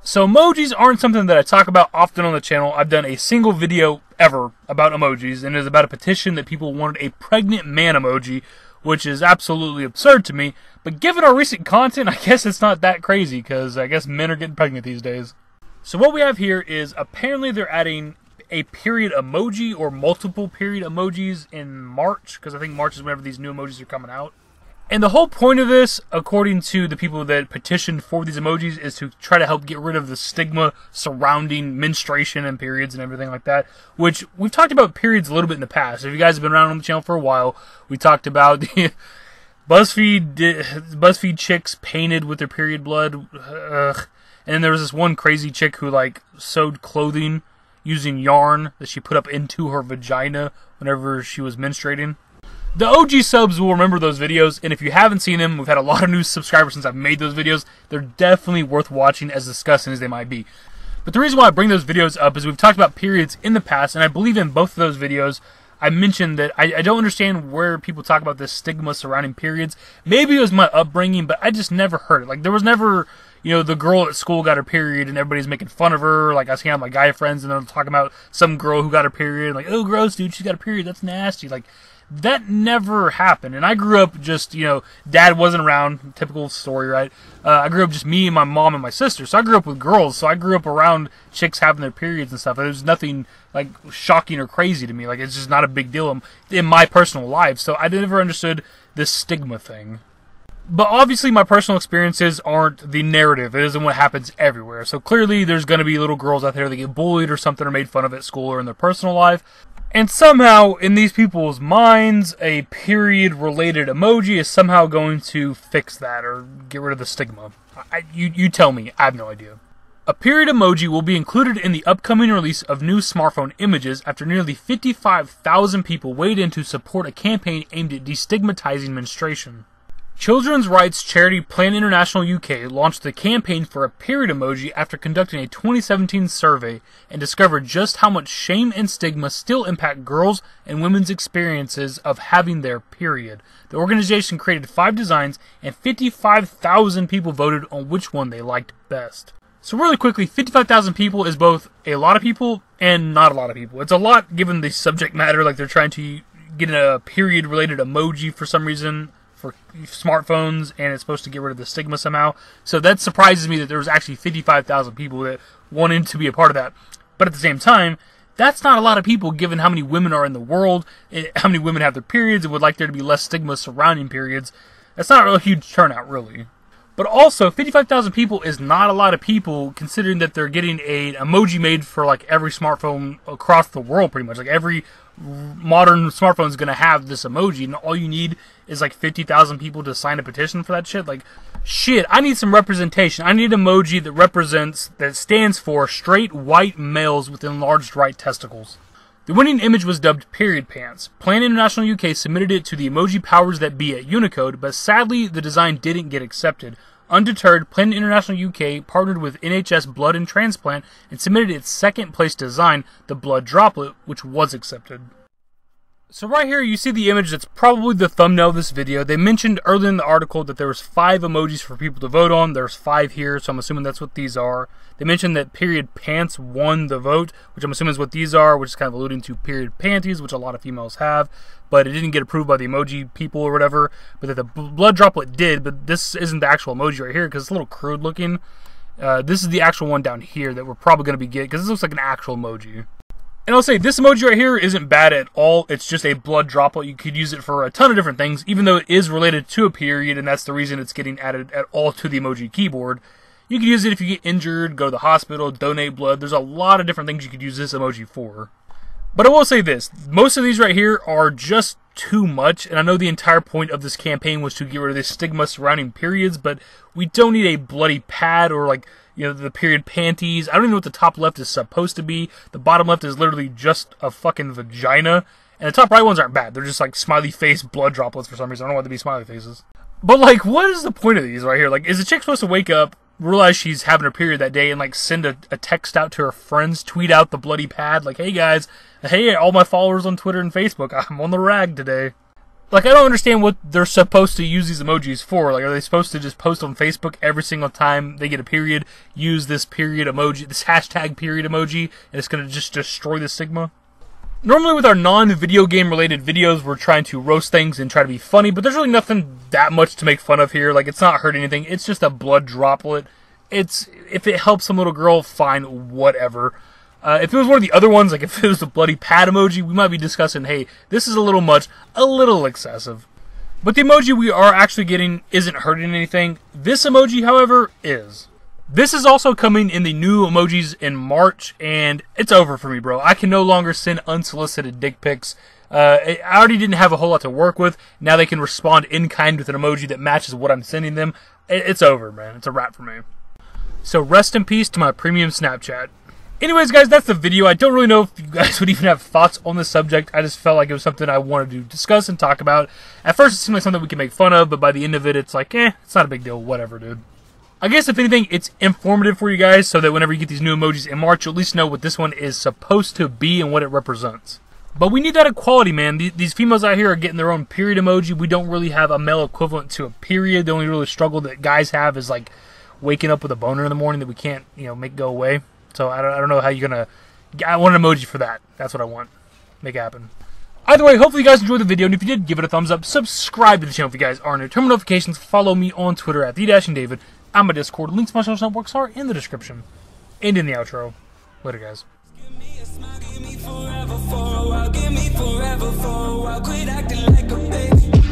So emojis aren't something that I talk about often on the channel. I've done a single video ever about emojis, and it is about a petition that people wanted a pregnant man emoji, which is absolutely absurd to me. But given our recent content, I guess it's not that crazy, because I guess men are getting pregnant these days. So what we have here is apparently they're adding a period emoji or multiple period emojis in March, because I think March is whenever these new emojis are coming out. And the whole point of this, according to the people that petitioned for these emojis, is to try to help get rid of the stigma surrounding menstruation and periods and everything like that, which we've talked about periods a little bit in the past. If you guys have been around on the channel for a while, we talked about the Buzzfeed chicks painted with their period blood. And then there was this one crazy chick who like sewed clothing using yarn that she put up into her vagina whenever she was menstruating. The OG subs will remember those videos, and if you haven't seen them, we've had a lot of new subscribers since I've made those videos. They're definitely worth watching, as disgusting as they might be. But the reason why I bring those videos up is we've talked about periods in the past, and I believe in both of those videos, I mentioned that I don't understand where people talk about this stigma surrounding periods. Maybe it was my upbringing, but I just never heard it. Like, there was never, you know, the girl at school got her period and everybody's making fun of her. Like, I was hanging out with my guy friends and they're talking about some girl who got her period. Like, oh, gross, dude, she got a period. That's nasty. Like, that never happened. And I grew up just, you know, dad wasn't around. Typical story, right? I grew up just me and my mom and my sister. So I grew up with girls. So I grew up around chicks having their periods and stuff. There's nothing, like, shocking or crazy to me. Like, it's just not a big deal in my personal life. So I never understood this stigma thing. But obviously my personal experiences aren't the narrative. It isn't what happens everywhere. So clearly there's going to be little girls out there that get bullied or something or made fun of at school or in their personal life. And somehow, in these people's minds, a period-related emoji is somehow going to fix that or get rid of the stigma. You tell me. I have no idea. A period emoji will be included in the upcoming release of new smartphone images after nearly 55,000 people weighed in to support a campaign aimed at destigmatizing menstruation. Children's rights charity Plan International UK launched the campaign for a period emoji after conducting a 2017 survey and discovered just how much shame and stigma still impact girls and women's experiences of having their period. The organization created 5 designs and 55,000 people voted on which one they liked best. So really quickly, 55,000 people is both a lot of people and not a lot of people. It's a lot given the subject matter, like they're trying to get a period-related emoji for some reason for smartphones, and it's supposed to get rid of the stigma somehow. So that surprises me that there was actually 55,000 people that wanted to be a part of that. But at the same time, that's not a lot of people given how many women are in the world, how many women have their periods, and would like there to be less stigma surrounding periods. That's not a huge turnout, really. But also, 55,000 people is not a lot of people, considering that they're getting an emoji made for like every smartphone across the world, pretty much. Like every modern smartphone is going to have this emoji, and all you need is like 50,000 people to sign a petition for that shit. Like, shit, I need some representation. I need an emoji that stands for straight white males with enlarged right testicles. The winning image was dubbed Period Pants. Plan International UK submitted it to the emoji powers that be at Unicode, but sadly the design didn't get accepted. Undeterred, Plan International UK partnered with NHS Blood and Transplant and submitted its second place design, the Blood Droplet, which was accepted. So right here you see the image that's probably the thumbnail of this video. They mentioned earlier in the article that there was 5 emojis for people to vote on. There's 5 here, so I'm assuming that's what these are. They mentioned that Period Pants won the vote, which I'm assuming is what these are, which is kind of alluding to period panties, which a lot of females have. But it didn't get approved by the emoji people or whatever. But that the Blood Droplet did, but this isn't the actual emoji right here because it's a little crude looking. This is the actual one down here that we're probably going to be getting, because this looks like an actual emoji. And I'll say, this emoji right here isn't bad at all. It's just a blood droplet. You could use it for a ton of different things, even though it is related to a period, and that's the reason it's getting added at all to the emoji keyboard. You could use it if you get injured, go to the hospital, donate blood. There's a lot of different things you could use this emoji for. But I will say this, most of these right here are just too much, and I know the entire point of this campaign was to get rid of the stigma surrounding periods, but we don't need a bloody pad or like, you know, the period panties. I don't even know what the top left is supposed to be. The bottom left is literally just a fucking vagina. And the top right ones aren't bad. They're just like smiley face blood droplets for some reason. I don't want them to be smiley faces. But like, what is the point of these right here? Like, is a chick supposed to wake up, realize she's having her period that day, and like send a text out to her friends, tweet out the bloody pad, like, hey guys, hey all my followers on Twitter and Facebook, I'm on the rag today. Like, I don't understand what they're supposed to use these emojis for. Like, are they supposed to just post on Facebook every single time they get a period, use this period emoji, this hashtag period emoji, and it's going to just destroy the stigma? Normally with our non-video game related videos, we're trying to roast things and try to be funny, but there's really nothing that much to make fun of here. Like, it's not hurting anything. It's just a blood droplet. If it helps some little girl, fine, whatever. If it was one of the other ones, like if it was a bloody pad emoji, we might be discussing, hey, this is a little much, a little excessive. But the emoji we are actually getting isn't hurting anything. This emoji, however, is. This is also coming in the new emojis in March, and it's over for me, bro. I can no longer send unsolicited dick pics. I already didn't have a whole lot to work with. Now they can respond in kind with an emoji that matches what I'm sending them. It's over, man. It's a wrap for me. So rest in peace to my premium Snapchat. Anyways, guys, that's the video. I don't really know if you guys would even have thoughts on this subject. I just felt like it was something I wanted to discuss and talk about. At first, it seemed like something we can make fun of, but by the end of it, it's like, it's not a big deal. Whatever, dude. I guess, if anything, it's informative for you guys so that whenever you get these new emojis in March, you'll at least know what this one is supposed to be and what it represents. But we need that equality, man. These females out here are getting their own period emoji. We don't really have a male equivalent to a period. The only really struggle that guys have is, like, waking up with a boner in the morning that we can't, make go away. So I don't know how you're going to... I want an emoji for that. That's what I want. Make it happen. Either way, hopefully you guys enjoyed the video, and if you did, give it a thumbs up. Subscribe to the channel if you guys are new. Turn on notifications. Follow me on Twitter at @TheDashingDavid. I'm a Discord. Links to my social networks are in the description. And in the outro. Later, guys. Give me forever for a while, give me forever for a while. Quit acting like a baby.